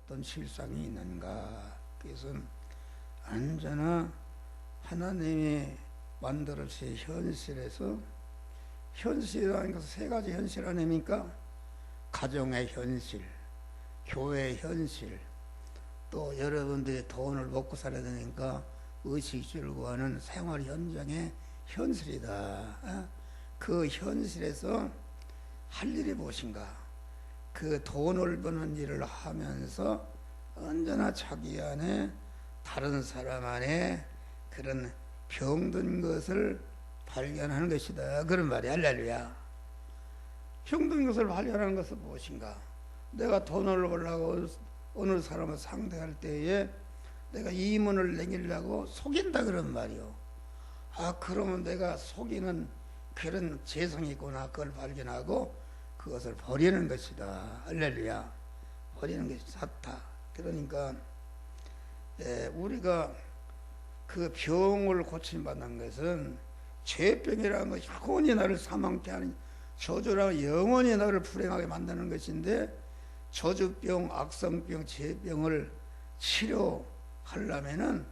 어떤 실상이 있는가? 그것은 언제나 하나님이 만들어진 현실에서, 현실이라는 것은 세 가지 현실 아닙니까? 가정의 현실, 교회의 현실, 또 여러분들이 돈을 먹고 살아야 되니까 의식주를 구하는 생활 현장의 현실이다. 그 현실에서 할 일이 무엇인가? 그 돈을 버는 일을 하면서 언제나 자기 안에, 다른 사람 안에 그런 병든 것을 발견하는 것이다. 그런 말이야. 할렐루야. 병든 것을 발견하는 것은 무엇인가? 내가 돈을 벌려고 어느 사람을 상대할 때에 내가 이문을 내기려고 속인다 그런 말이요. 그러면 내가 속이는 그런 재성이 있구나. 그걸 발견하고 그것을 버리는 것이다. 할렐루야. 버리는 것이 사타. 그러니까 우리가 그 병을 고침받는 것은 죄병이라는 것이 영원히 나를 사망케 하는, 저주라고 영원히 나를 불행하게 만드는 것인데, 저주병, 악성병, 죄병을 치료하려면은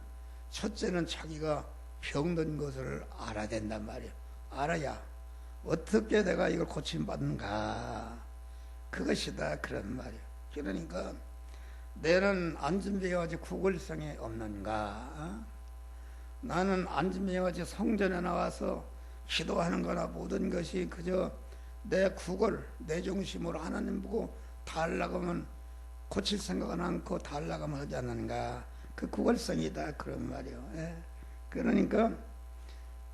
첫째는 자기가 병든 것을 알아야 된단 말이에요. 알아야 어떻게 내가 이걸 고침받는가, 그것이다 그런 말이에요. 그러니까 내는 안진병이 구걸성이 없는가? 나는 안진병이 성전에 나와서 기도하는 거나 모든 것이 그저 내 구걸, 내 중심으로 하나님 보고 달라고 하면 고칠 생각은 않고 달라고 하면 하지 않는가? 그 구걸성이다 그런 말이요. 그러니까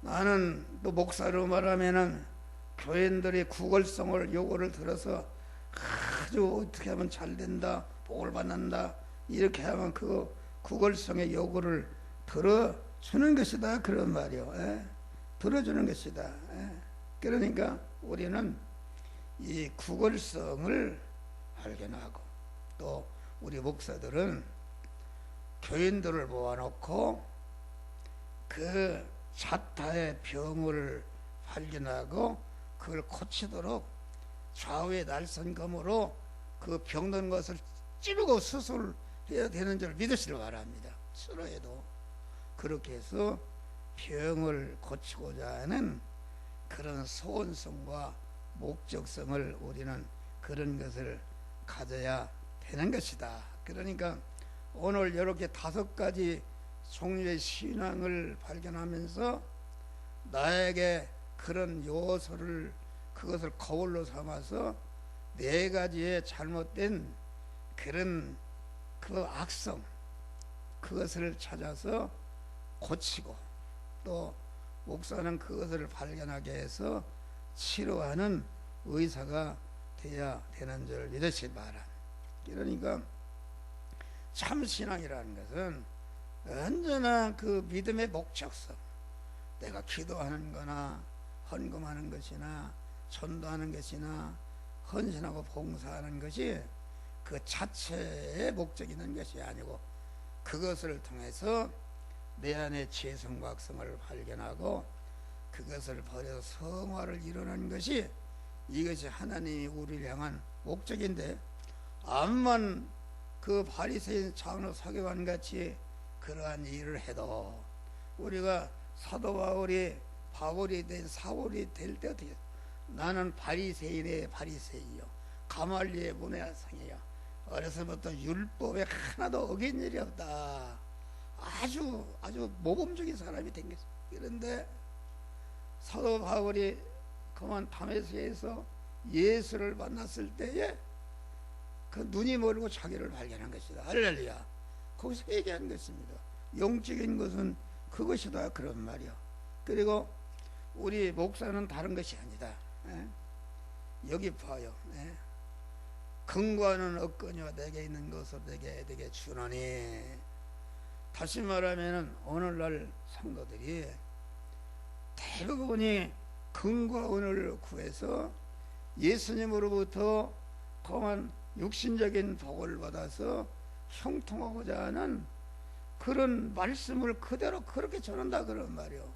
나는 또 목사로 말하면은 교인들이 구걸성을 요구를 들어서 아주 어떻게 하면 잘 된다, 복을 받는다, 이렇게 하면 그 구걸성의 요구를 들어주는 것이다 그런 말이요. 들어주는 것이다. 그러니까 우리는 이 구걸성을 발견하고, 또 우리 목사들은 교인들을 모아놓고 그 사타의 병을 발견하고 그걸 고치도록 좌우의 날선검으로 그 병든 것을 찌르고 수술해야 되는 줄 믿으시기 바랍니다. 싫어해도 그렇게 해서 병을 고치고자 하는 그런 소원성과 목적성을 우리는 그런 것을 가져야 되는 것이다. 그러니까 오늘 이렇게 5가지 종류의 신앙을 발견하면서 나에게 그런 요소를, 그것을 거울로 삼아서 4가지의 잘못된 그런 그 악성, 그것을 찾아서 고치고, 또 목사는 그것을 발견하게 해서 치료하는 의사가 되어야 되는 줄 믿으시기 바랍니다. 그러니까 참신앙이라는 것은 언제나 그 믿음의 목적성, 내가 기도하는 거나 헌금하는 것이나 전도하는 것이나 헌신하고 봉사하는 것이 그 자체의 목적이 있는 것이 아니고, 그것을 통해서 내 안의 죄성과 악성을 발견하고 그것을 버려서 성화를 이루는 것이, 이것이 하나님이 우리를 향한 목적인데, 암만 그 바리새인 장로 서기관 같이 그러한 일을 해도 우리가 사도 바울이 된 사울이 될 때 어떻게, 나는 바리새인의 바리새이요 가말리의 문화상이요 어려서부터 율법에 하나도 어긴 일이 없다. 아주 모범적인 사람이 된 것입니다. 그런데 사도 바울이 그만 다메섹에서 예수를 만났을 때에 그 눈이 멀고 자기를 발견한 것이다. 할렐루야. 거기서 얘기한 것입니다. 영적인 것은 그것이다 그런 말이요. 그리고 우리 목사는 다른 것이 아니다. 여기 봐요. 근거하는 없거니와 내게 있는 것을 내게 주노니. 다시 말하면 오늘날 성도들이 대부분이 근거원을 구해서 예수님으로부터 그만 육신적인 복을 받아서 형통하고자 하는 그런 말씀을 그대로 그렇게 전한다 그런 말이요.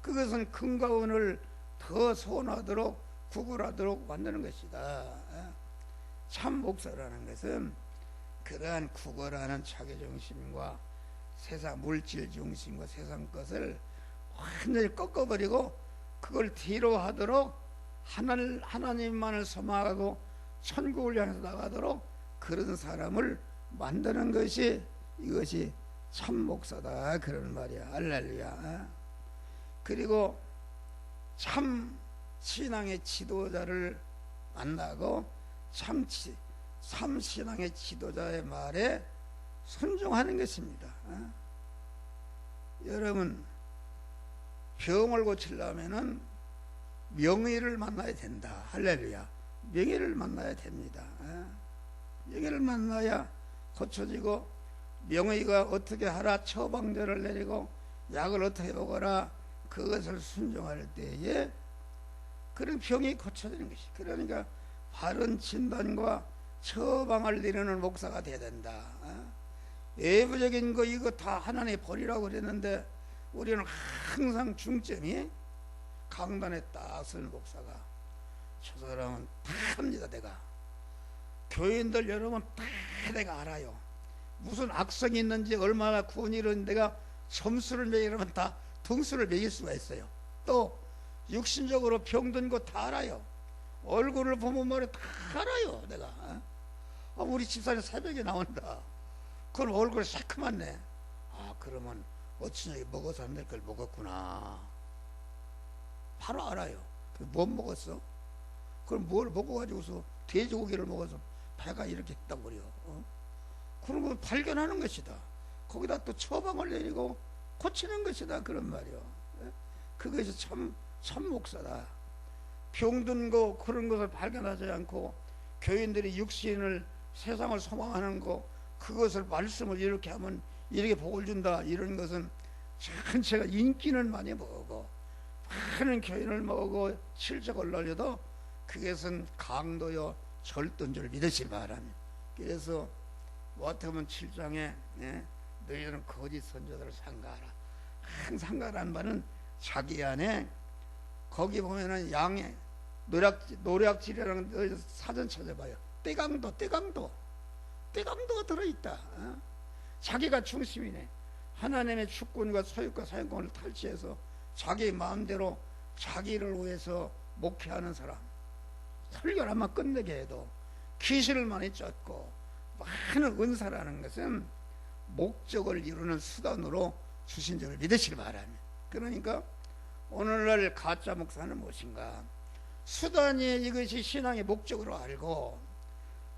그것은 근거원을 더 소원하도록 구걸하도록 만드는 것이다. 참 목사라는 것은 그러한 구걸하는 자기중심과 세상 물질 중심과 세상 것을 완전히 꺾어버리고 그걸 뒤로 하도록 하나님만을 소망하고 천국을 향해서 나가도록 그런 사람을 만드는 것이 이것이 참 목사다 그런 말이야. 할렐루야. 그리고 참 신앙의 지도자를 만나고 참 신앙의 지도자의 말에 순종하는 것입니다. 여러분, 병을 고치려면은 명의를 만나야 된다. 할렐루야. 명의를 만나야 됩니다. 명의를 만나야 고쳐지고, 명의가 어떻게 하라 처방전을 내리고 약을 어떻게 먹어라 그것을 순종할 때에 그런 병이 고쳐지는 것이. 그러니까 바른 진단과 처방을 내리는 목사가 돼야 된다. 외부적인 거 이거 다 하나님 버리라고 그랬는데 우리는 항상 중점이 강단에 딱 서는 목사가, 저 사람은 다 합니다. 내가 교인들 여러분 다 내가 알아요. 무슨 악성이 있는지 얼마나 구원이 이루는지 내가 점수를 매기려면 다 등수를 매길 수가 있어요. 또 육신적으로 병든 거 다 알아요. 얼굴을 보면 말이야 다 알아요. 내가 우리 집사님 새벽에 나온다. 그럼 얼굴이 새카맣네. 그러면 어찌나 먹어서 안 될 걸 먹었구나. 바로 알아요. 뭐 먹었어? 그럼 뭘 먹어가지고서 돼지고기를 먹어서 배가 이렇게 했단 말이야. 그런 거 발견하는 것이다. 거기다 또 처방을 내리고 고치는 것이다. 그런 말이요. 그것이 참 목사다. 병든 거 그런 것을 발견하지 않고 교인들이 육신을 세상을 소망하는 거 그것을 말씀을 이렇게 하면 이렇게 복을 준다 이런 것은 전체가 인기는 많이 먹고 많은 교인을 먹고 실적을 날려도 그것은 강도요 절도인 줄 믿으시기 바랍니다. 그래서 마태복음 7장에 너희들은 거짓 선지자들을 삼가하라. 삼가라는 말은 자기 안에 거기 보면은 노략질이라는 사전 찾아봐요. 떼강도가 들어있다. 자기가 중심이네. 하나님의 주권과 소유과 사용권을 탈취해서 자기 마음대로 자기를 위해서 목회하는 사람, 설교를 한번 끝내게 해도 귀신을 많이 쫓고 많은 은사라는 것은 목적을 이루는 수단으로 주신 점을 믿으시기 바랍니다. 그러니까 오늘날 가짜 목사는 무엇인가? 수단이 이것이 신앙의 목적으로 알고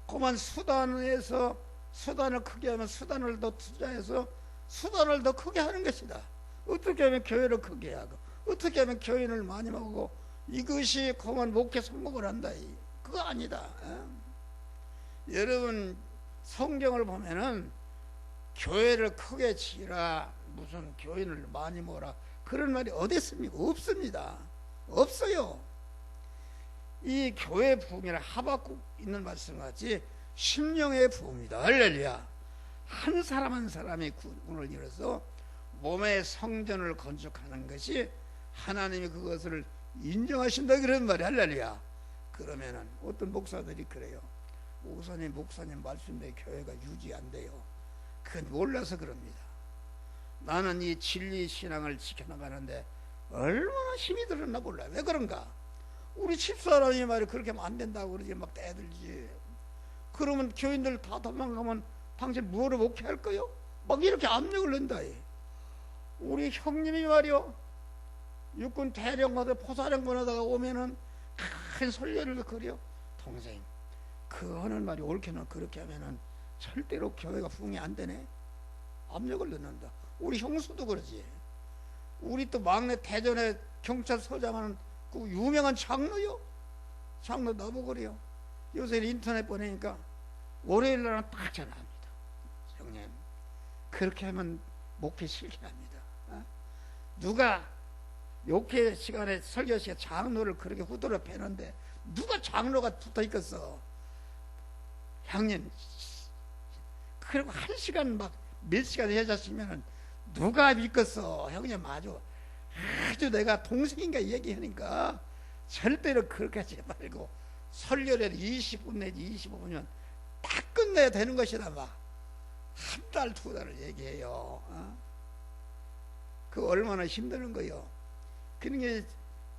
그만 수단에서 수단을 크게 하면 수단을 더 투자해서 수단을 더 크게 하는 것이다. 어떻게 하면 교회를 크게 하고 어떻게 하면 교인을 많이 먹고 이것이 그만 목회 성공을 한다. 그거 아니다. 여러분 성경을 보면은 교회를 크게 지라 무슨 교인을 많이 모으라 그런 말이 어디 있습니까? 없습니다. 없어요. 이 교회 부흥이라 하박국 있는 말씀같이 심령의 부흥이다. 할렐루야. 한 사람 한 사람이 군을 이뤄서 몸의 성전을 건축하는 것이 하나님이 그것을 인정하신다 그런 말이 할렐루야. 그러면은 어떤 목사들이 그래요. 목사님 말씀대로 교회가 유지 안 돼요. 그건 몰라서 그럽니다. 나는 이 진리 신앙을 지켜나가는데 얼마나 힘이 들었나 몰라요. 왜 그런가? 우리 집사람이 말이 그렇게 하면 안 된다고 그러지 막 떼들지. 그러면 교인들 다 도망가면 당신 뭐로 목회할 거요? 막 이렇게 압력을 넣는다. 우리 형님이 말이요 육군 대령하다 포사령관 하다가 오면은 큰 설교를 그려. 동생 그 하는 말이 옳게는 그렇게 하면은 절대로 교회가 부흥이 안 되네. 압력을 넣는다. 우리 형수도 그러지. 우리 또 막내 대전에 경찰서장하는 그 유명한 장로요. 장로 나보고 그래요. 요새 인터넷 보내니까 월요일 날은 딱 전화합니다. 형님 그렇게 하면 목회 실패합니다. 누가 목회 시간에 설교 시간에 장로를 그렇게 후드려 패는데 누가 장로가 붙어 있겠어. 형님 그리고 한 시간 막 몇 시간 해졌으면 누가 믿겠어. 형님 아주 내가 동생인가 얘기하니까 절대로 그렇게 하지 말고 설교를 20분 내지 25분이면 딱 끝내야 되는 것이다. 막 한 달, 두 달을 얘기해요. 그 얼마나 힘드는 거요. 그러니까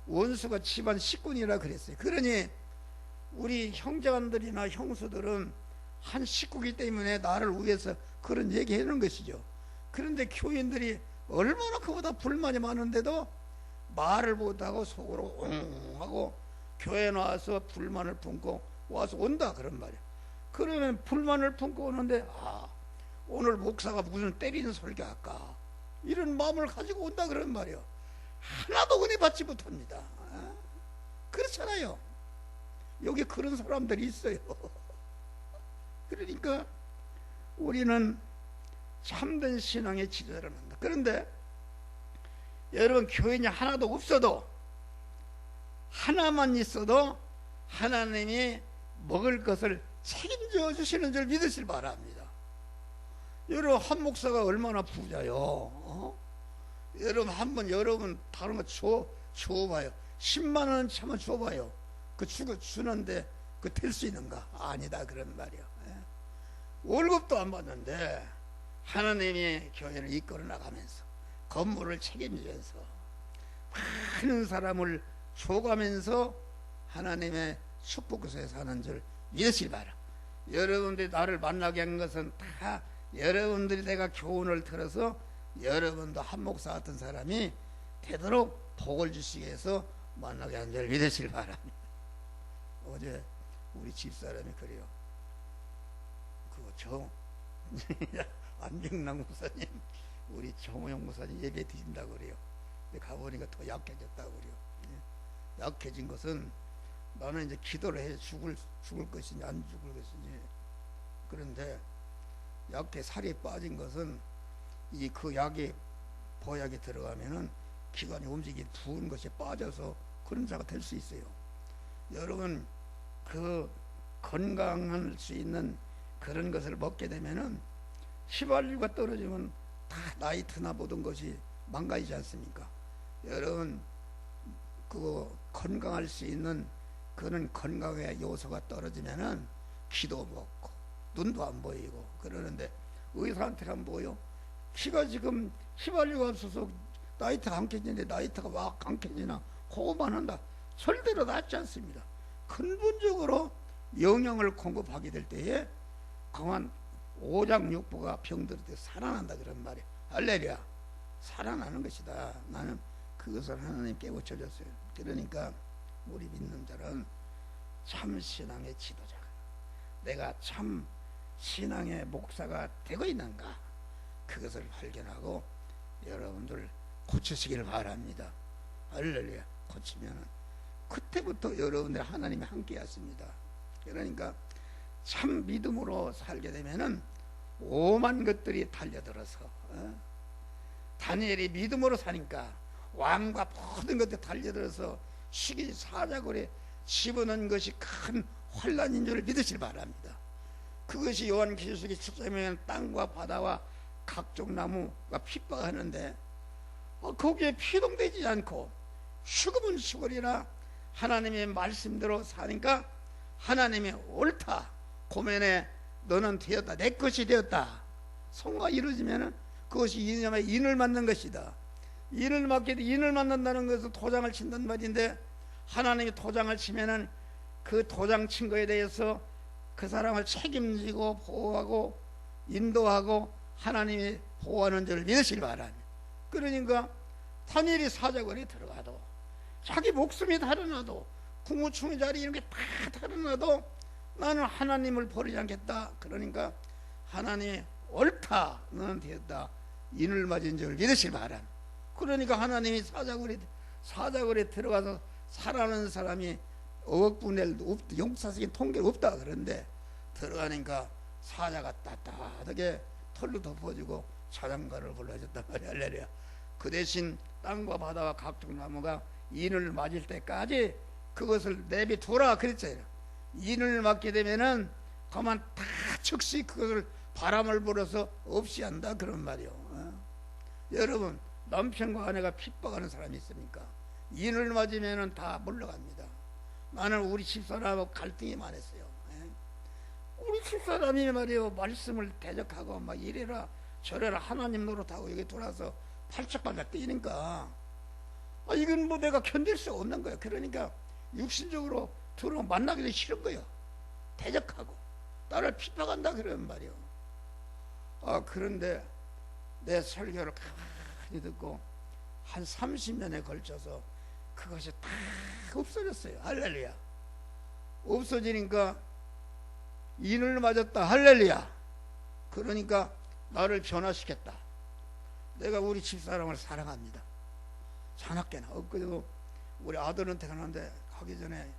원수가 집안 식군이라 그랬어요. 그러니 우리 형제간들이나 형수들은 한 식구기 때문에 나를 위해서 그런 얘기 해놓은 것이죠. 그런데 교인들이 얼마나 그보다 불만이 많은데도 말을 못하고 속으로 옹 하고 교회 나와서 불만을 품고 와서 온다 그런 말이야. 그러면 불만을 품고 오는데 오늘 목사가 무슨 때리는 설교할까 이런 마음을 가지고 온다 그런 말이야. 하나도 은혜 받지 못합니다. 그렇잖아요. 여기 그런 사람들이 있어요. 그러니까 우리는 참된 신앙의 지도자를 만다. 그런데 여러분 교인이 하나도 없어도 하나만 있어도 하나님이 먹을 것을 책임져 주시는 줄 믿으실 바랍니다. 여러분 한 목사가 얼마나 부자요. 여러분 한번 여러분 다른 거 줘봐요. 10만 원 차면 줘봐요. 그 주는데 그 될 수 있는가? 아니다 그런 말이요. 월급도 안 받는데 하나님이 교회를 이끌어 나가면서 건물을 책임지면서 많은 사람을 줘가면서 하나님의 축복구석에 사는 줄 믿으시기 바라. 여러분들이 나를 만나게 한 것은 다 여러분들이 내가 교훈을 들어서 여러분도 한 목사 같은 사람이 되도록 복을 주시기 위해서 만나게 한 줄 믿으시기 바랍니다. 어제 우리 집사람이 그래요. 안경남 목사님 우리 정호영 목사님 예배 드린다고 그래요. 근데 가보니까 더 약해졌다고 그래요. 약해진 것은 나는 이제 기도를 해 죽을 것인지 안 죽을 것인지. 그런데 약해 살이 빠진 것은 그 약이 보약이 들어가면은 기관이 움직이 부은 것이 빠져서 그런 자가 될 수 있어요. 여러분 그 건강할 수 있는 그런 것을 먹게 되면은 휘발유가 떨어지면 다 나이트나 모든 것이 망가지지 않습니까? 여러분 그 건강할 수 있는 그런 건강의 요소가 떨어지면은 귀도 먹고 눈도 안 보이고 그러는데 의사한테 가면 뭐요? 키가 지금 휘발유가 없어서 나이트가 안 켜지는데 나이트가 막 안 켜지나 그거만 한다. 절대로 낫지 않습니다. 근본적으로 영양을 공급하게 될 때에 강한 오장육부가 병들을 때 살아난다 그런 말이야. 할렐루야. 살아나는 것이다. 나는 그것을 하나님 깨우쳐 줬어요. 그러니까 우리 믿는 자는 참 신앙의 지도자가 내가 참 신앙의 목사가 되고 있는가 그것을 발견하고 여러분들 고치시기를 바랍니다. 할렐루야. 고치면은 그때부터 여러분들 하나님이 함께 하십니다. 그러니까 참 믿음으로 살게 되면은 오만 것들이 달려들어서 다니엘이 믿음으로 사니까 왕과 모든 것들이 달려들어서 시기 사자굴에 집어넣은 것이 큰 환난인 줄 믿으시기 바랍니다. 그것이 요한계시록에 7장에 땅과 바다와 각종 나무가 핍박하는데 거기에 피동되지 않고 죽으면 죽으리라 하나님의 말씀대로 사니까 하나님이 옳다. 고면에 너는 되었다. 내 것이 되었다. 성과 이루어지면 그것이 인을 맞는 것이다. 인을 맞게 돼 인을 맞는다는 것은 도장을 친단 말인데 하나님이 도장을 치면은 그 도장 친 거에 대해서 그 사람을 책임지고 보호하고 인도하고 하나님이 보호하는 줄 믿으시기 바랍니다. 그러니까 다니엘이 사자굴에 들어가도 자기 목숨이 달아나도 궁우충의 자리 이런 게 다 달아나도 나는 하나님을 버리지 않겠다. 그러니까 하나님이 옳다. 너는 되었다. 인을 맞은 줄 믿으시기 바랍니다. 그러니까 하나님이 사자굴에 들어가서 살아가는 사람이 억억 분의 없다. 역사적인 통계가 없다. 그런데 들어가니까 사자가 따뜻하게 털로 덮어주고 자장가를 불러줬단 말이야. 할렐루야. 그 대신 땅과 바다와 각종 나무가 인을 맞을 때까지 그것을 내비두라 그랬잖아요. 인을 맞게 되면은 그만 다 즉시 그것을 바람을 불어서 없이 한다 그런 말이요. 여러분 남편과 아내가 핍박하는 사람이 있습니까? 인을 맞으면은 다 물러갑니다. 나는 우리 집사람하고 갈등이 많았어요. 우리 집사람이 말이요 말씀을 대적하고 막 이래라 저래라 하나님 노릇하고 여기 돌아서 팔짝팔짝 뛰니까 이건 뭐 내가 견딜 수 없는 거예요. 그러니까 육신적으로 들어 만나기도 싫은 거예요. 대적하고 나를 핍박한다 그러는 말이요. 그런데 내 설교를 가만히 듣고 한 30년에 걸쳐서 그것이 다 없어졌어요. 할렐루야. 없어지니까 인을 맞았다. 할렐루야. 그러니까 나를 변화시켰다. 내가 우리 집사람을 사랑합니다. 자나깨나 엊그제도 우리 아들한테 가는데 가기 전에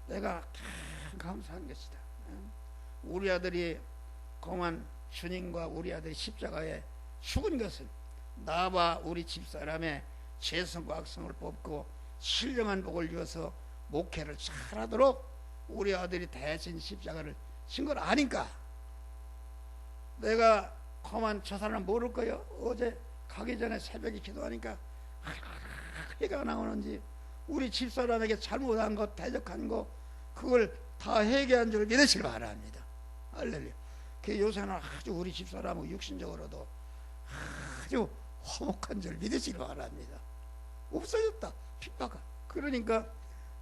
내가 참 감사한 것이다. 우리 아들이 공안 주님과 우리 아들이 십자가에 죽은 것은 나와 우리 집사람의 재성과 악성을 뽑고 신령한 복을 주어서 목회를 잘하도록 우리 아들이 대신 십자가를 진 걸 아니까 내가 그만 저 사람 모를 거요. 어제 가기 전에 새벽에 기도하니까 해가 나오는지 우리 집사람에게 잘못한 것 대적한 거 그걸 다 회개한 줄 믿으시기 바랍니다. 할렐루야. 그 요새는 아주 우리 집사람은 육신적으로도 아주 화목한 줄 믿으시기 바랍니다. 없어졌다. 핍박가. 그러니까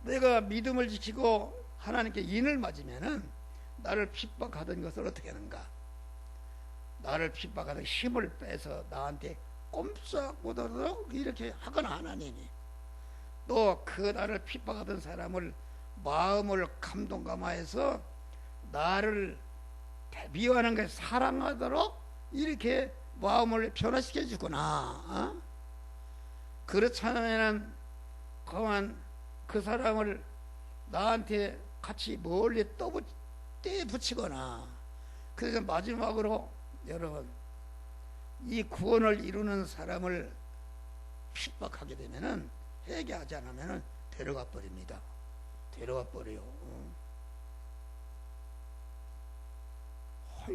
내가 믿음을 지키고 하나님께 인을 맞으면은 나를 핍박하던 것을 어떻게 하는가? 나를 핍박하던 힘을 빼서 나한테 꼼짝 못하도록 이렇게 하거나 하나님이 또 그 나를 핍박하던 사람을 마음을 감동감화해서 나를 미워하는 것을 사랑하도록 이렇게 마음을 변화시켜 주구나. 그렇지 않으면 그만 그 사람을 나한테 같이 멀리 떼 붙이거나. 그래서 마지막으로 여러분 이 구원을 이루는 사람을 핍박하게 되면은 회개하지 않으면은 데려가 버립니다. 데려가 버려요.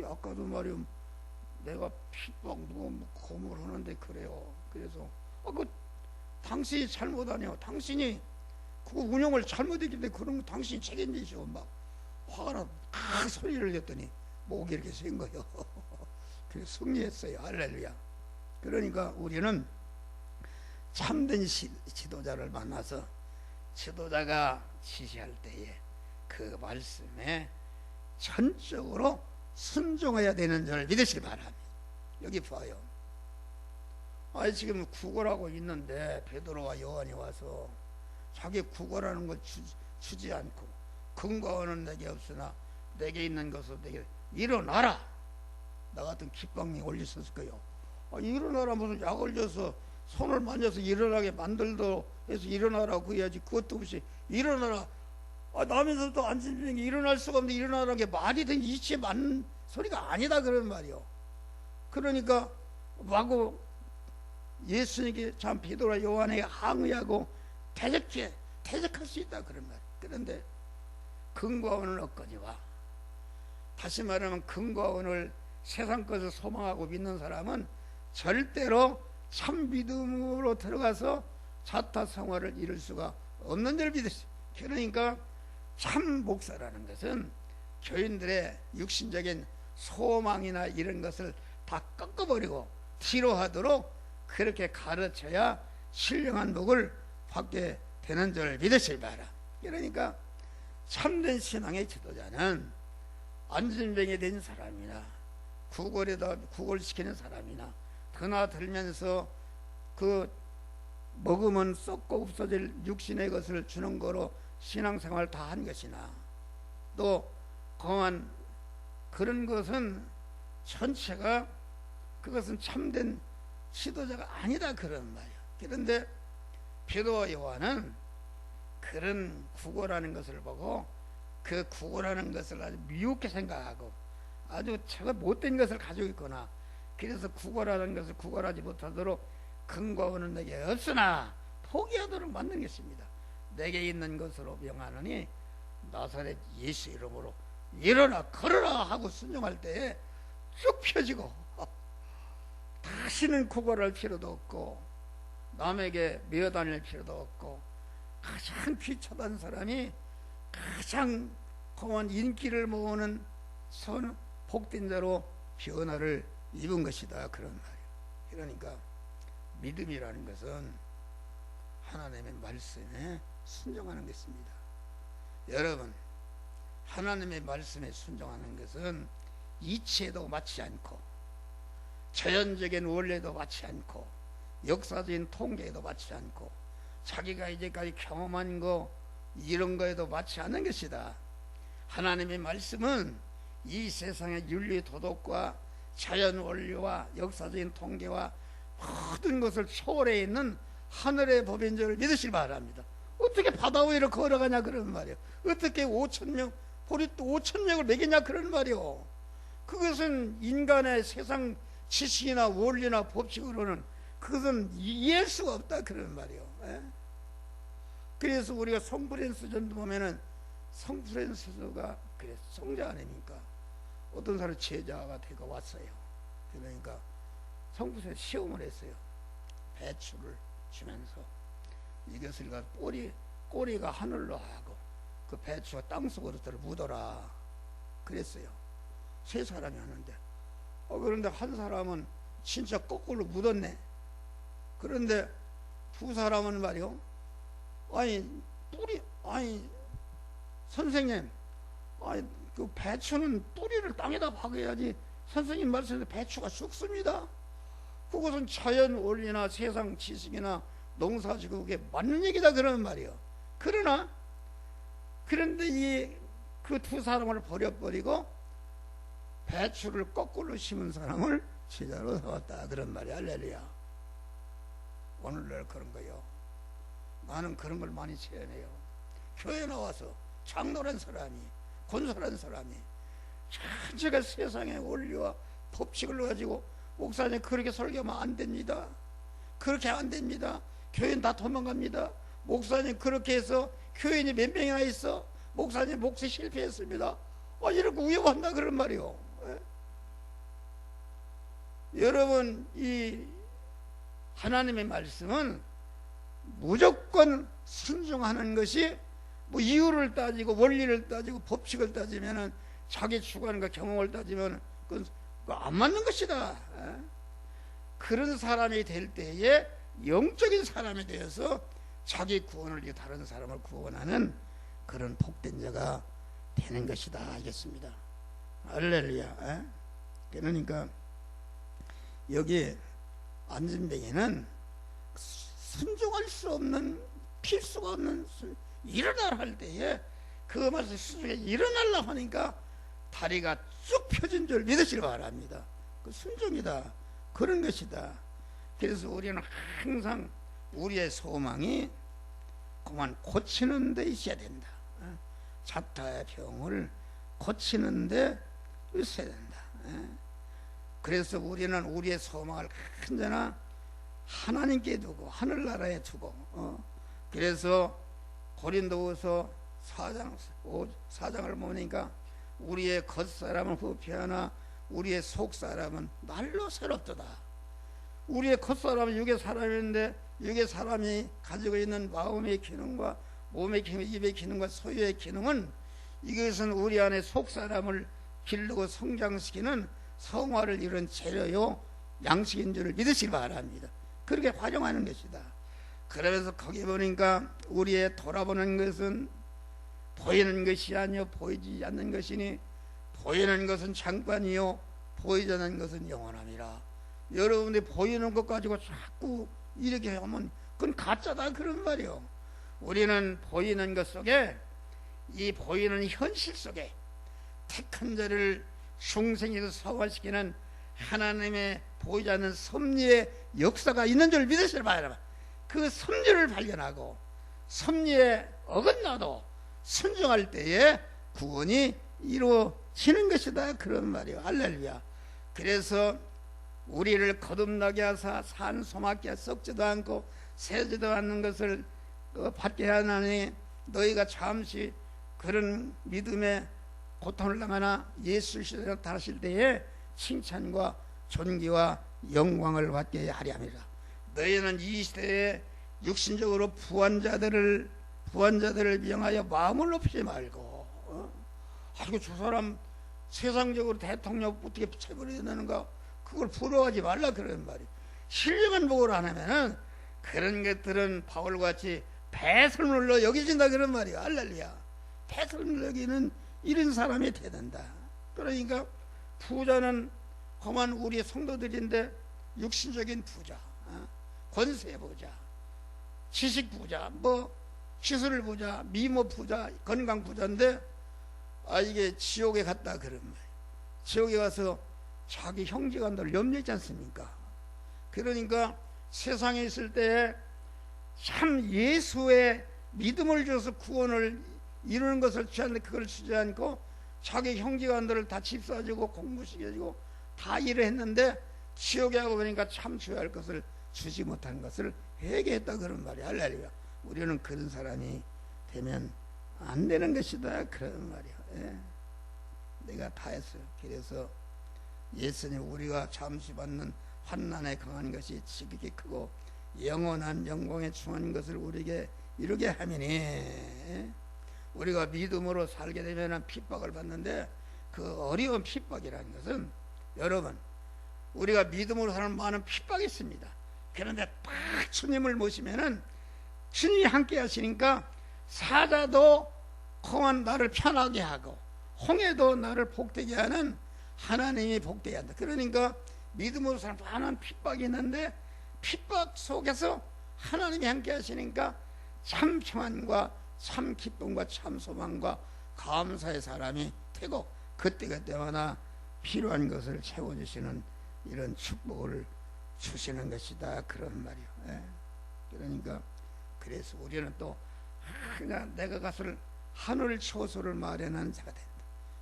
아까도 말이요 내가 핍박 누가 뭐 고문을 하는데 그래요. 그래서 그 당신이 잘못 아니요. 당신이 그 운영을 잘못했기 때문에 그런 거 당신이 책임지시오. 막 화가 나 소리를 냈더니 목이 이렇게 센 거예요. 그래서 승리했어요. 할렐루야. 그러니까 우리는 참된 지도자를 만나서 지도자가 지시할 때에 그 말씀에 전적으로 순종해야 되는 줄 믿으시기 바랍니다. 여기 봐요. 지금 구걸하고 있는데 베드로와 요한이 와서 자기 구걸하는 걸 주지 않고 근거는 내게 없으나 내게 있는 것을 내게 일어나라. 나 같은 깃방이 올렸을 거요. 일어나라 무슨 약을 줘서 손을 만져서 일어나게 만들도 해서 일어나라고 해야지. 그것도 없이 일어나라. 남에서도 안진병이 일어날 수가 없는데 일어나라는 게 말이 된 이치에 맞는 소리가 아니다 그런 말이요. 그러니까 마구 예수님께 참 베드로와 요한에게 항의하고 대적할 수 있다 그런 말. 그런데 근거원을 얻거니와 다시 말하면 근거원을 세상 것을 소망하고 믿는 사람은 절대로 참 믿음으로 들어가서 자타 생활을 이룰 수가 없는 줄 믿으시오. 그러니까 참 목사라는 것은 교인들의 육신적인 소망이나 이런 것을 다 꺾어버리고 뒤로 하도록 그렇게 가르쳐야 신령한 복을 받게 되는 줄 믿으시기 바라. 그러니까 참된 신앙의 지도자는 안진병이 된 사람이나 구걸시키는 사람이나 드나들면서 그 먹으면 썩고 없어질 육신의 것을 주는 거로 신앙생활 다 한 것이나 또 공한 그런 것은 전체가 그것은 참된 지도자가 아니다 그런 말이야. 그런데 베드로와 요한은 그런 구걸하는 것을 보고 그 구걸하는 것을 아주 미흡게 생각하고 아주 제가 못된 것을 가지고 있거나 그래서 구걸하는 것을 구걸하지 못하도록 근거는 내게 없으나 포기하도록 만든 것입니다. 내게 있는 것으로 명하노니 나사렛 예수 이름으로 일어나 걸어라 하고 순종할 때에 쭉 펴지고 다시는 구걸할 필요도 없고 남에게 미워다닐 필요도 없고 가장 비참한 사람이 가장 공한 인기를 모으는 선 복된 자로 변화를 입은 것이다 그런 말이에요. 그러니까 믿음이라는 것은 하나님의 말씀에 순종하는 것입니다. 여러분, 하나님의 말씀에 순종하는 것은 이치에도 맞지 않고 자연적인 원리에도 맞지 않고 역사적인 통계에도 맞지 않고 자기가 이제까지 경험한 거 이런 거에도 맞지 않는 것이다. 하나님의 말씀은 이 세상의 윤리 도덕과 자연 원리와 역사적인 통계와 모든 것을 초월해 있는 하늘의 법인 줄 믿으시기 바랍니다. 어떻게 바다 위를 걸어가냐 그런 말이에요. 어떻게 5,000명 보리 또 5,000명을 먹이냐 그런 말이에요. 그것은 인간의 세상 지식이나 원리나 법칙으로는 그것은 이해할 수가 없다 그런 말이에요. 예? 그래서 우리가 성프랜스전도 보면은 성프랜스가 그래 성자 아닙니까? 어떤 사람 제자가 되고 왔어요. 그러니까 성프랜스 시험을 했어요. 배추를 주면서 이것을 꼬리가 하늘로 하고 그 배추가 땅속으로 묻어라 그랬어요. 세 사람이 하는데 그런데 한 사람은 진짜 거꾸로 묻었네. 그런데 두 사람은 말이요, 아니 선생님, 그 배추는 뿌리를 땅에다 박아야지 선생님 말씀에 배추가 죽습니다. 그것은 자연 원리나 세상 지식이나 농사지국에 맞는 얘기다 그러는 말이에요. 그런데 그 두 사람을 버려버리고 배추를 거꾸로 심은 사람을 제자로 삼았다 그런 말이야. 할렐루야. 오늘날 그런 거요. 나는 그런 걸 많이 체험해요. 교회 나와서 장로란 사람이, 권사란 사람이 전체가 세상의 원리와 법칙을 가지고 목사님 그렇게 설교하면 안 됩니다. 그렇게 안 됩니다. 교인 다 도망갑니다. 목사님 그렇게 해서 교인이 몇 명이나 있어? 목사님 목사 실패했습니다. 이렇게 위험한다 그런 말이요. 여러분, 이 하나님의 말씀은 무조건 순종하는 것이 뭐 이유를 따지고 원리를 따지고 법칙을 따지면은 자기 주관과 경험을 따지면 그건 안 맞는 것이다. 그런 사람이 될 때에 영적인 사람이 되어서 자기 구원을 위해 다른 사람을 구원하는 그런 복된 자가 되는 것이다 알겠습니다. 할렐루야. 그러니까 여기 안진뱅이는 순종할 수 없는 필수가 없는 일어나라 할 때에 그 말씀 순종해 일어나려고 하니까 다리가 쭉 펴진 줄 믿으시기 바랍니다. 그 순종이다 그런 것이다. 그래서 우리는 항상 우리의 소망이 그만 고치는 데 있어야 된다. 자타의 병을 고치는 데 있어야 된다. 그래서 우리는 우리의 소망을 언제나 하나님께 두고 하늘나라에 두고 그래서 고린도후서 4장을 보니까 우리의 겉사람은 후피하나 우리의 속사람은 날로 새롭도다. 우리의 겉사람은 육의 사람인데 육의 사람이 가지고 있는 마음의 기능과 몸의 기능, 입의 기능과 소유의 기능은 이것은 우리 안에 속사람을 기르고 성장시키는 성화를 이룬 재료요 양식인 줄을 믿으시기 바랍니다. 그렇게 활용하는 것이다. 그러면서 거기 보니까 우리의 돌아보는 것은 보이는 것이 아니요 보이지 않는 것이니 보이는 것은 잠깐이요 보이지 않는 것은 영원함이라. 여러분들이 보이는 것 가지고 자꾸 이렇게 하면 그건 가짜다 그런 말이요. 우리는 보이는 것 속에 이 보이는 현실 속에 택한 자를 중생에서 성화시키는 하나님의 보이지 않는 섭리의 역사가 있는 줄 믿으시라 말이야. 그 섭리를 발견하고 섭리에 어긋나도 순종할 때에 구원이 이루어지는 것이다 그런 말이에요. 할렐루야. 그래서 우리를 거듭나게 하사 산 소막게 썩지도 않고 새지도 않는 것을 받게 하나니 너희가 잠시 그런 믿음의 고통을 당하나 예수 시대에 나타나실 때에 칭찬과 존귀와 영광을 받게 하리 함이라. 너희는 이 시대에 육신적으로 부한 자들을 위하여 마음을 높이지 말고 아이고 저 사람 세상적으로 대통령 어떻게 체벌해야 되는가, 그걸 부러워하지 말라 그런 말이에요. 신령한 복을 안 하면은 그런 것들은 바울같이 배설 눌러 여기진다 그런 말이에요. 할렐루야. 배설 눌러 여기는 이런 사람이 되는다. 그러니까 부자는 험한 우리 성도들인데 육신적인 부자, 권세 부자, 지식 부자, 기술 부자, 미모 부자, 건강 부자인데 이게 지옥에 갔다 그런 말이에요. 지옥에 가서 자기 형제간들 염려했지 않습니까? 그러니까 세상에 있을 때 참 예수의 믿음을 줘서 구원을 이루는 것을 취하는데 그걸 주지 않고 자기 형제간들을 다 집사주고 공부시켜주고 다 일을 했는데 지옥에 가고 보니까 참 줘야 할 것을 주지 못한 것을 회개했다 그런 말이야. 할렐루야. 우리는 그런 사람이 되면 안 되는 것이다 그런 말이야. 예. 내가 다 했어요. 그래서 예수님 우리가 잠시 받는 환난에 강한 것이 지극히 크고 영원한 영광에 충한 것을 우리에게 이루게 하미니, 우리가 믿음으로 살게 되면 핍박을 받는데 그 어려운 핍박이라는 것은 여러분 우리가 믿음으로 사는 많은 핍박이 있습니다. 그런데 딱 주님을 모시면은 주님이 함께 하시니까 사자도 험한 나를 편하게 하고 홍해도 나를 복되게 하는 하나님이 복되게 한다. 그러니까 믿음으로 사는 많은 핍박이 있는데 핍박 속에서 하나님이 함께 하시니까 참 평안과 참 기쁨과 참 소망과 감사의 사람이 되고 그때마다 필요한 것을 채워주시는 이런 축복을 주시는 것이다 그런 말이요. 예. 그러니까 그래서 우리는 또 내가 가서 하늘 초소를 마련하는 자가 된다.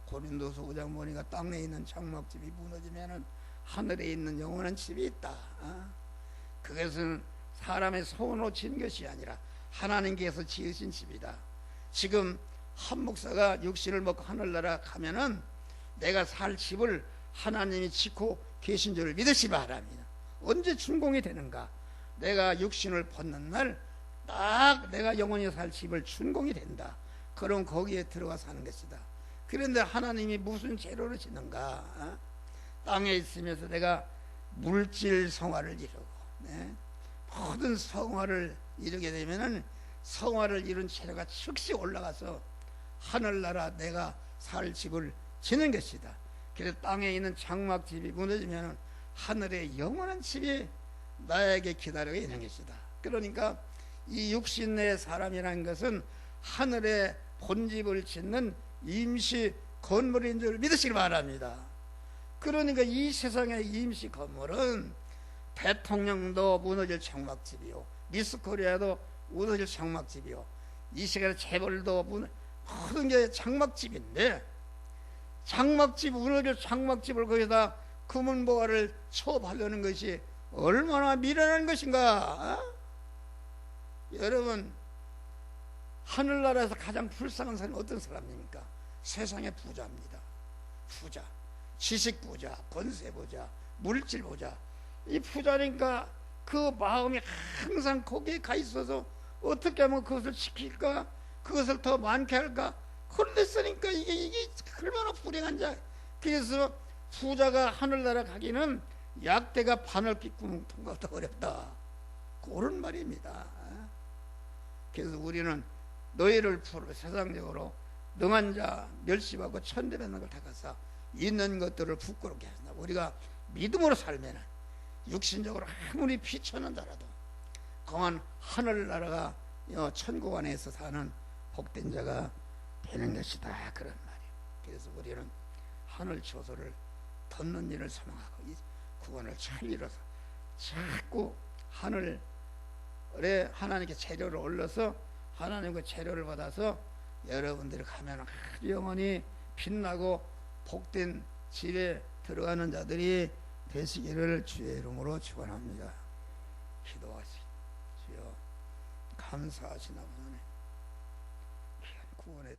고린도서 5장 보니까 땅에 있는 장막집이 무너지면은 하늘에 있는 영원한 집이 있다. 그것은 사람의 손으로 지은 것이 아니라 하나님께서 지으신 집이다. 지금 한 목사가 육신을 먹고 하늘나라 가면은 내가 살 집을 하나님이 짓고 계신 줄을 믿으시 바랍니다. 언제 준공이 되는가? 내가 육신을 벗는 날 딱 내가 영원히 살 집을 준공이 된다. 그럼 거기에 들어가 사는 것이다. 그런데 하나님이 무슨 재료를 짓는가? 땅에 있으면서 내가 물질 성화를 이루고 모든 성화를 이루게 되면은 성화를 이룬 재료가 즉시 올라가서 하늘나라 내가 살 집을 짓는 것이다. 그래서 땅에 있는 장막집이 무너지면은 하늘의 영원한 집이 나에게 기다리고 있는 것이다. 그러니까 이 육신의 사람이라는 것은 하늘의 본집을 짓는 임시 건물인 줄 믿으시기 바랍니다. 그러니까 이 세상의 임시 건물은 대통령도 무너질 장막집이요, 미스코리아도 무너질 장막집이요, 이 시간에 재벌도 모든 게 장막집인데 장막집 무너질 장막집을 거기다 금은보화를 쳐바르는 것이 얼마나 미련한 것인가? 여러분 하늘나라에서 가장 불쌍한 사람은 어떤 사람입니까? 세상의 부자입니다. 부자, 지식 부자, 권세 부자, 물질 부자. 이 부자니까 그 마음이 항상 거기에 가 있어서 어떻게 하면 그것을 지킬까? 그것을 더 많게 할까? 그런데 쓰니까 이게 얼마나 불행한 자. 그래서 부자가 하늘나라 가기는 약대가 바늘 깃구멍 통과도 어렵다. 그런 말입니다. 그래서 우리는 너희를 풀어 세상적으로 능한 자 멸시받고 천대받는 걸 닦아서 있는 것들을 부끄럽게 한다. 우리가 믿음으로 살면 육신적으로 아무리 피천한 자라도 강한 하늘나라가 천국 안에서 사는 복된 자가 되는 것이다 그런 말이에요. 그래서 우리는 하늘 초소를 덮는 일을 소망하고 이 구원을 잘 이뤄서 자꾸 하늘에 하나님께 재료를 올려서 하나님과 재료를 받아서 여러분들이 가면 영원히 빛나고 복된 집에 들어가는 자들이 되시기를 주의 이름으로 축원합니다. 기도하시죠. 주여 감사하시나 보네. 구원의